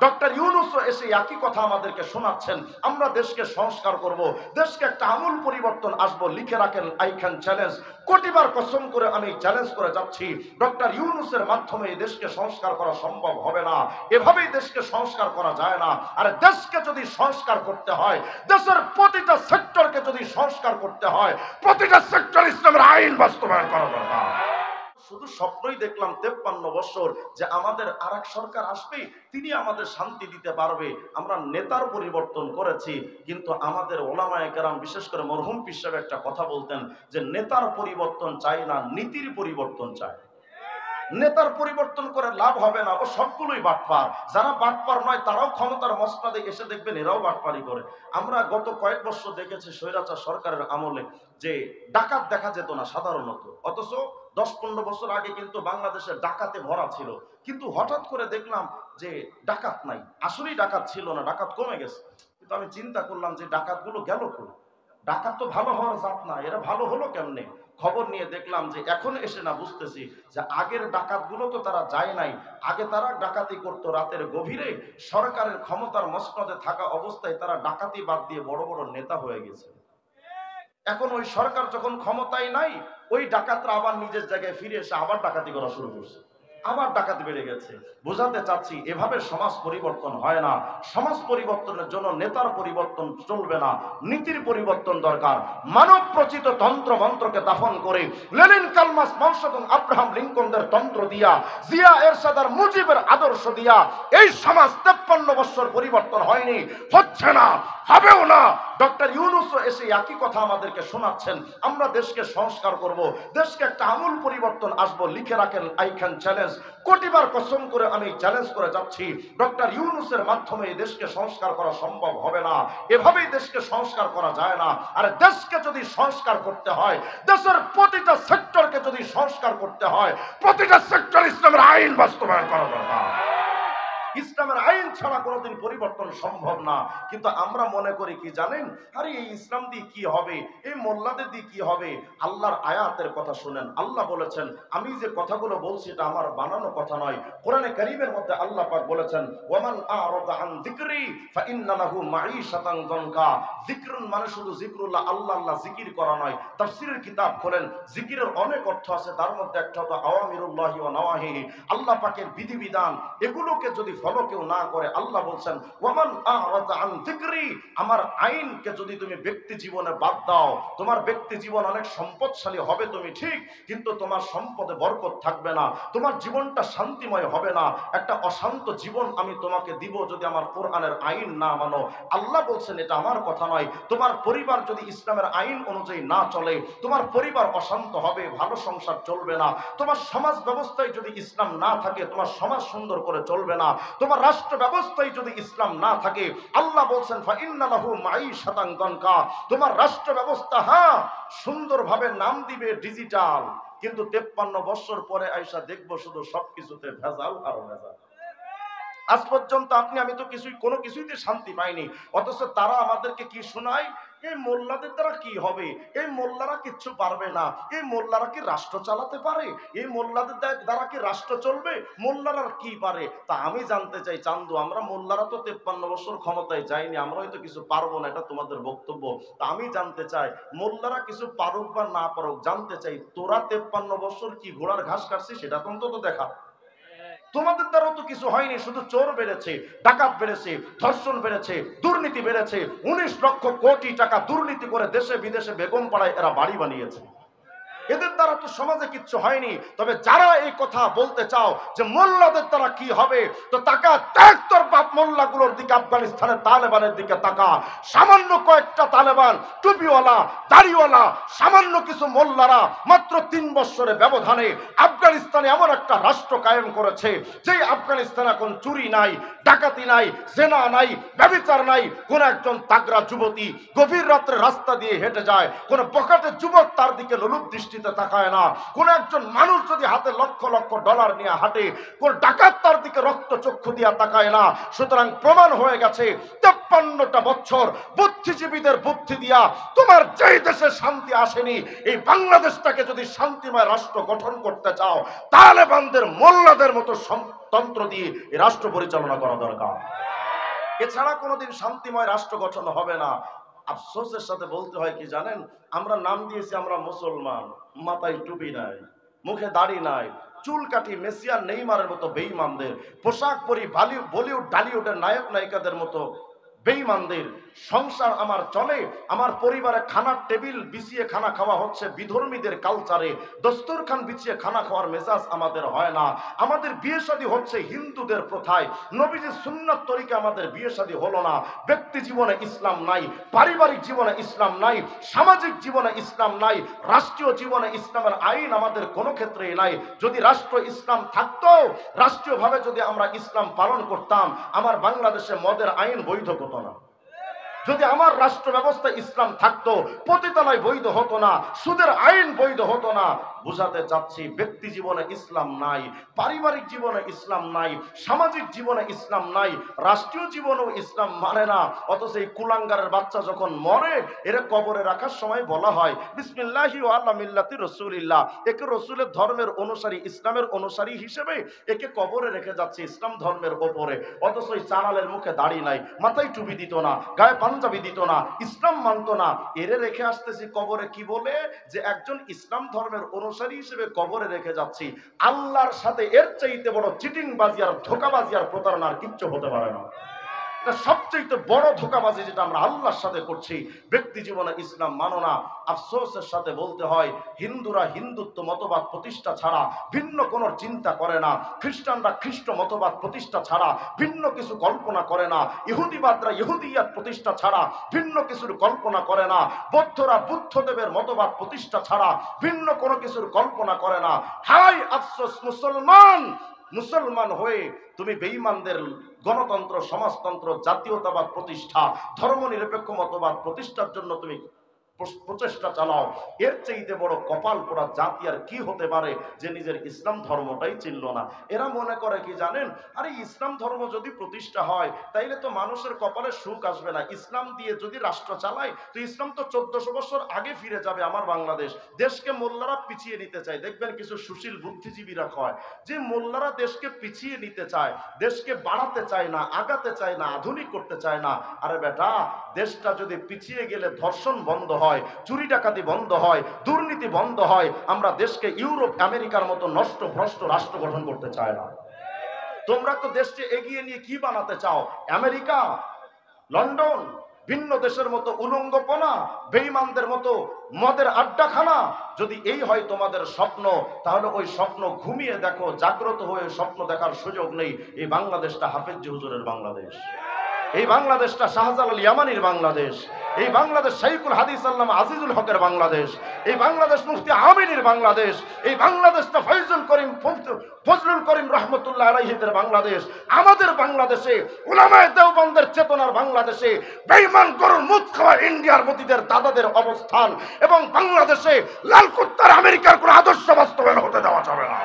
Doctor ইউনূসও এসে একই কথা আমাদেরকে শোনাচ্ছেন, আমরা দেশকে সংস্কার করব, দেশকে একটা আমূল পরিবর্তন আসবো। লিখে রাখেন, আই ক্যান চ্যালেঞ্জ। কোটিবার কসম করে আমি চ্যালেঞ্জ করে যাচ্ছি, ডক্টর ইউনূসের মাধ্যমে এই দেশকে সংস্কার করা সম্ভব হবে না। এভাবেই দেশকে সংস্কার করা যায় না। আর দেশকে যদি সংস্কার করতে হয়, দেশের প্রতিটা সেক্টরকে যদি সংস্কার করতে হয়, প্রতিটা সেক্টর ইসলামের আইন বাস্তবায়ন করা দরকার। শুধু স্বপ্নই দেখলাম 53 বছর যে আমাদের আরেক সরকার আসবে, তিনি আমাদের শান্তি দিতে পারবে। আমরা নেতার পরিবর্তন করেছি, কিন্তু আমাদের ওলামায়ে কেরাম, বিশেষ করে মরহুম পীর সাহেব একটা কথা বলতেন যে নেতার পরিবর্তন চাই না, নীতির পরিবর্তন চাই। নেতার পরিবর্তন করে লাভ হবে না, ও সবগুলোই বাটপার। যারা বাটপার নয় তারাও ক্ষমতার মসনদে এসে দেখবেন এরাও বাটপারি করে। আমরা গত কয়েক বছর দেখেছি স্বৈরাচার সরকারের আমলে যে ডাকাত দেখা যেত না সাধারণত, অথচ 10-15 বছর আগে কিন্তু বাংলাদেশের ডাকাতে ভরা ছিল। কিন্তু হঠাৎ করে দেখলাম যে ডাকাত নাই। আসলেই ডাকাত ছিল না, ডাকাত কমে গেছে। কিন্তু আমি চিন্তা করলাম যে ডাকাতগুলো গেল কই? ডাকাত তো ভালো হওয়ার জাত না, এরা ভালো হলো কেমনে? খবর নিয়ে দেখলাম যে এখন এসে না বুঝতেছি যে আগের ডাকাতগুলো তো তারা যায় নাই। আগে তারা ডাকাতি করতো রাতের গভীরে, সরকারের ক্ষমতার মসনদে থাকা অবস্থায় তারা ডাকাতি বাদ দিয়ে বড় বড় নেতা হয়ে গেছে। এখন ওই সরকার যখন ক্ষমতায় নাই, ওই ডাকাতরা আবার নিজের জায়গায় ফিরে এসে আবার ডাকাতি করা শুরু করছে, আবার ডাকাতি বেড়ে গেছে। বোঝাতে চাচ্ছি এভাবে সমাজ পরিবর্তন হয় না। সমাজ পরিবর্তনের জন্য নেতার পরিবর্তন চলবে না, নীতির পরিবর্তন দরকার। মানব প্রচিত তন্ত্র মন্ত্রকে দাফন করে লেনিন, কালমাস, মাওসেতুং, আব্রাহাম লিঙ্কনদের তন্ত্র দিয়া, জিয়া এরশাদ আর মুজিবের আদর্শ দিয়া এই সমাজ 53 বছর পরিবর্তন হয়নি, হচ্ছে না, হবেও না। ডক্টর ইউনূসও এসে একই কথা আমাদেরকে শোনাচ্ছেন, আমরা দেশকে সংস্কার করব, দেশকে একটা আমূল পরিবর্তন আসবো। লিখে রাখেন, আই ক্যান চ্যালেঞ্জ। কোটিবার কসম করে আমি চ্যালেঞ্জ করে যাচ্ছি, ডক্টর ইউনূসের মাধ্যমে এই দেশকে সংস্কার করা সম্ভব হবে না। এভাবেই দেশকে সংস্কার করা যায় না। আর দেশকে যদি সংস্কার করতে হয়, দেশের প্রতিটা সেক্টরকে যদি সংস্কার করতে হয়, প্রতিটা সেক্টর ইসলামের আইন বাস্তবায়ন করা দরকার। ইসলামের আইন ছাড়া কোনোদিন পরিবর্তন সম্ভব না। কিন্তু আমরা মনে করি কি জানেন, আরে এই ইসলাম দিয়ে কি হবে, এই মোল্লাদের দিয়ে কি হবে? আল্লাহর আয়াতের কথা শুনেন। আল্লাহ বলেছেন, আমি যে কথাগুলো বলছি এটা আমার বানানো কথা নয়। কোরআনে কারীমের মধ্যে আল্লাহ পাক বলেছেন, ওয়ামান আ'রাদা আন যিকরি ফাইন্না লাহু মাঈশাতান যানকা। যিকরুন মানে শুধু যিকরুল্লাহ, আল্লাহ আল্লাহ জিকির করা নয়। তাফসীরের কিতাব খোলেন, জিকিরের অনেক অর্থ আছে, তার মধ্যে একটা হলো আওয়ামিরুল্লাহি ওয়া নাওয়াহিহি, আল্লাহ পাকের বিধিবিধান। এগুলোকে যদি ফলো কেউ না করে, আল্লাহ বলছেন, ওয়ামান আ'রাদা আন যিকরি, আমার আইনকে যদি তুমি ব্যক্তি জীবনে বাদ দাও, তোমার ব্যক্তি জীবন অনেক সম্পদশালী হবে তুমি ঠিক, কিন্তু তোমার সম্পদে বরকত থাকবে না, তোমার জীবনটা শান্তিময় হবে না। একটা অশান্ত জীবন আমি তোমাকে দিব যদি আমার কোরআনের আইন না মানো। আল্লাহ বলছেন এটা আমার কথা নয়। তোমার পরিবার যদি ইসলামের আইন অনুযায়ী না চলে, তোমার পরিবার অশান্ত হবে, ভালো সংসার চলবে না। তোমার সমাজ ব্যবস্থায় যদি ইসলাম না থাকে, তোমার সমাজ সুন্দর করে চলবে না। তোমার রাষ্ট্র ব্যবস্থায় যদি ইসলাম না থাকে, আল্লাহ বলছেন ফাইন্না লাহু মাঈশাতান যানকা, তোমার রাষ্ট্র ব্যবস্থা হ্যাঁ সুন্দরভাবে নাম দিবে ডিজিটাল, কিন্তু 53 বছর পরে আইসা দেখবো শুধু সবকিছুতে ভেজাল আর ভেজাল। আজ পর্যন্ত আপনি আমি তো কোনো কিছুইতে শান্তি পাইনি, অথচ তারা আমাদেরকে কি শোনায়, এই মোল্লাদের দ্বারা কি হবে, এই মোল্লারা কিচ্ছু পারবে না, এই মোল্লারা কি রাষ্ট্র চালাতে পারে, এই মোল্লাদের দ্বারা কি রাষ্ট্র চলবে, মোল্লারা কি পারে। তা আমি জানতে চাই, চান্দু, আমরা মোল্লারা তো 53 বছর ক্ষমতায় যাইনি, আমরা হয়তো কিছু পারবো না, এটা তোমাদের বক্তব্য। তা আমি জানতে চাই, মোল্লারা কিছু পারুক বা না পারুক, জানতে চাই তোরা 53 বছর কি ঘোড়ার ঘাস কাটছিস সেটা তো অন্তত দেখা। তোমাদের দ্বারাও তো কিছু হয়নি, শুধু চোর বেড়েছে, ডাকাত বেড়েছে, ধর্ষণ বেড়েছে, দুর্নীতি বেড়েছে। 19 লক্ষ কোটি টাকা দুর্নীতি করে দেশে বিদেশে বেগম পাড়ায় এরা বাড়ি বানিয়েছে। এদের দ্বারা তো সমাজে কিচ্ছু হয়নি। তবে যারা এই কথা বলতে চাও যে মোল্লাদের দ্বারা কি হবে, তো তাকা দেখ তোর বাপ মোল্লাগুলোর দিকে, আফগানিস্তানের তালেবানের দিকে তাকা। সামান্য কয়েকটা তালেবান টুপিওয়ালা দাড়িওয়ালা সামান্য কিছু মোল্লারা মাত্র 3 বছরের ব্যবধানে আফগানিস্তানে এমন একটা রাষ্ট্র কায়েম করেছে, যেই আফগানিস্তানে এখন চুরি নাই, ডাকাতি নাই, জেনা নাই, ব্যভিচার নাই। কোন একজন তাগড়া যুবতী গভীর রাত্রে রাস্তা দিয়ে হেঁটে যায়, কোন বখাটে যুবক তার দিকে লোলুপ দৃষ্টি দৃষ্টিতে তাকায় না। কোন একজন মানুষ যদি হাতে লক্ষ লক্ষ ডলার নিয়ে হাঁটে, কোন ডাকাত তার দিকে রক্ত চক্ষু দিয়া তাকায় না। সুতরাং প্রমাণ হয়ে গেছে 53টা বছর বুদ্ধিজীবীদের বুদ্ধি দিয়া তোমার যেই দেশে শান্তি আসেনি, এই বাংলাদেশটাকে যদি শান্তিময় রাষ্ট্র গঠন করতে চাও, তালেবানদের মোল্লাদের মতো তন্ত্র দিয়ে এই রাষ্ট্র পরিচালনা করা দরকার। এছাড়া কোনোদিন শান্তিময় রাষ্ট্র গঠন হবে না। আফসোসের সাথে বলতে হয় কি জানেন, আমরা নাম দিয়েছি আমরা মুসলমান, মাথায় টুপি নাই, মুখে দাড়ি নাই, চুল কাটি মেসি আর নেইমারের মতো বেঈমানদের, পোশাক পরি বলিউড ডালিউডের নায়ক নায়িকাদের মতো বেঈমানদের সংসার আমার চলে। আমার পরিবারে খানার টেবিল বিছিয়ে খানা খাওয়া হচ্ছে বিধর্মীদের কালচারে, দস্তরখান বিছিয়ে খানা খাওয়ার মেজাজ আমাদের হয় না। আমাদের বিয়ে শাদী হচ্ছে হিন্দুদের প্রথায়, নবীজির সুন্নাত তরিকা আমাদের বিয়ে শাদী হলো না। ব্যক্তি জীবনে ইসলাম নাই, পারিবারিক জীবনে ইসলাম নাই, সামাজিক জীবনে ইসলাম নাই, রাষ্ট্রীয় জীবনে ইসলামের আইন আমাদের কোনো ক্ষেত্রেই নাই। যদি রাষ্ট্র ইসলাম থাকতো, রাষ্ট্রীয়ভাবে যদি আমরা ইসলাম পালন করতাম, আমার বাংলাদেশে মদের আইন বৈধ হতো না। যদি আমার রাষ্ট্র ব্যবস্থা ইসলাম থাকতো, পতিতালয় বৈধ হতো না, সুদের আইন বৈধ হতো না। বুঝাতে চাচ্ছি, ব্যক্তি জীবনে ইসলাম নাই, পারিবারিক জীবনে ইসলাম নাই, সামাজিক জীবনে ইসলাম নাই, রাষ্ট্রীয় জীবনেও ইসলাম মানে না। অথচ এই কুলাঙ্গারের বাচ্চা যখন মরে, এরা কবরে রাখার সময় বলা হয় বিসমিল্লাহি ওয়া আলা মিল্লাতি রাসূলিল্লাহ, একে রসুলের ধর্মের অনুসারী, ইসলামের অনুসারী হিসেবে একে কবরে রেখে যাচ্ছে ইসলাম ধর্মের ওপরে। অথচ এই চালালের মুখে দাড়ি নাই, মাথায় টুপি দিত না, গায়ে পাঞ্জাবি দিত না, ইসলাম মানত না, এরে রেখে আসতেছি কবরে কি বলে যে একজন ইসলাম ধর্মের অনুসারী হিসেবে কবরে রেখে যাচ্ছি। আল্লাহর সাথে এর চাইতে বড় চিটিং বাজি আর ধোঁকাবাজি আর প্রতারণার কিচ্ছু হতে পারে না। সবচেয়ে বড় ধোঁকাবাজি যেটা আমরা আল্লাহর সাথে করছি। ব্যক্তি জীবনে ইসলাম মানো না। আফসোসের সাথে বলতে হয়, হিন্দুরা হিন্দুত্ব মতবাদ প্রতিষ্ঠা ছাড়া ভিন্ন কোনো চিন্তা করে না, খ্রিস্টানরা খ্রিস্ট মতবাদ প্রতিষ্ঠা ছাড়া ভিন্ন কিছু কল্পনা করে না, ইহুদিবাদরা ইহুদিয়াত প্রতিষ্ঠা ছাড়া ভিন্ন কিছুর কল্পনা করে না, বৌদ্ধরা বুদ্ধদেবের মতবাদ প্রতিষ্ঠা ছাড়া ভিন্ন কোনো কিছুর কল্পনা করে না। হাই আফসোস, মুসলমান হয়ে তুমি বেঈমানদের গণতন্ত্র, সমাজতন্ত্র, জাতীয়তাবাদ প্রতিষ্ঠা, ধর্মনিরপেক্ষ মতবাদ প্রতিষ্ঠার জন্য তুমি প্রচেষ্টা চালাও। এর চাইতে বড় কপাল পোড়া জাতি আর কি হতে পারে যে নিজের ইসলাম ধর্মটাই চিনল না। এরা মনে করে কি জানেন, আরে ইসলাম ধর্ম যদি প্রতিষ্ঠা হয় তাইলে তো মানুষের কপালে সুখ আসবে না। ইসলাম দিয়ে যদি রাষ্ট্র চালায় তো ইসলাম তো 1400 বছর আগে ফিরে যাবে আমার বাংলাদেশ। দেশকে মোল্লারা পিছিয়ে নিতে চায়। দেখবেন কিছু সুশীল বুদ্ধিজীবীরা কয় যে মোল্লারা দেশকে পিছিয়ে নিতে চায়, দেশকে বাড়াতে চায় না, আগাতে চায় না, আধুনিক করতে চায় না। আরে বেটা, দেশটা যদি পিছিয়ে গেলে ধর্ষণ বন্ধ হয়, চুরি ডাকাতি বন্ধ হয়, দুর্নীতি বন্ধ হয়, আমরা দেশকে ইউরোপ আমেরিকার মতো নষ্ট ভ্রষ্ট রাষ্ট্র গঠন করতে চায় না। তোমরা তো দেশকে এগিয়ে নিয়ে কি বানাতে চাও? আমেরিকা, লন্ডন, ভিন্ন দেশের মতো উলঙ্গপনা, বেঈমানদের মতো মদের আড্ডাখানা। যদি এই হয় তোমাদের স্বপ্ন, তাহলে ওই স্বপ্ন ঘুমিয়ে দেখো, জাগ্রত হয়ে স্বপ্ন দেখার সুযোগ নেই। এই বাংলাদেশটা হাফেজ হুজুরের বাংলাদেশ, এই বাংলাদেশটা শাহজালাল ইয়ামানির বাংলাদেশ, এই বাংলাদেশ শাইখুল হাদিস আল্লামা আজিজুল হকের বাংলাদেশ, এই বাংলাদেশ মুফতি আমিনের বাংলাদেশ, এই বাংলাদেশটা ফজলুল করিম রহমতুল্লাহ আলাইহিদের বাংলাদেশ। আমাদের বাংলাদেশে উলামায়ে দেওবন্দের চেতনার বাংলাদেশে বেঈমান গরুর মুখ খাওয়া ইন্ডিয়ার মতিদের দাদাদের অবস্থান, এবং বাংলাদেশে লাল কুত্তার আমেরিকার কোন আদর্শ বাস্তবায়ন হতে দেওয়া যাবে না।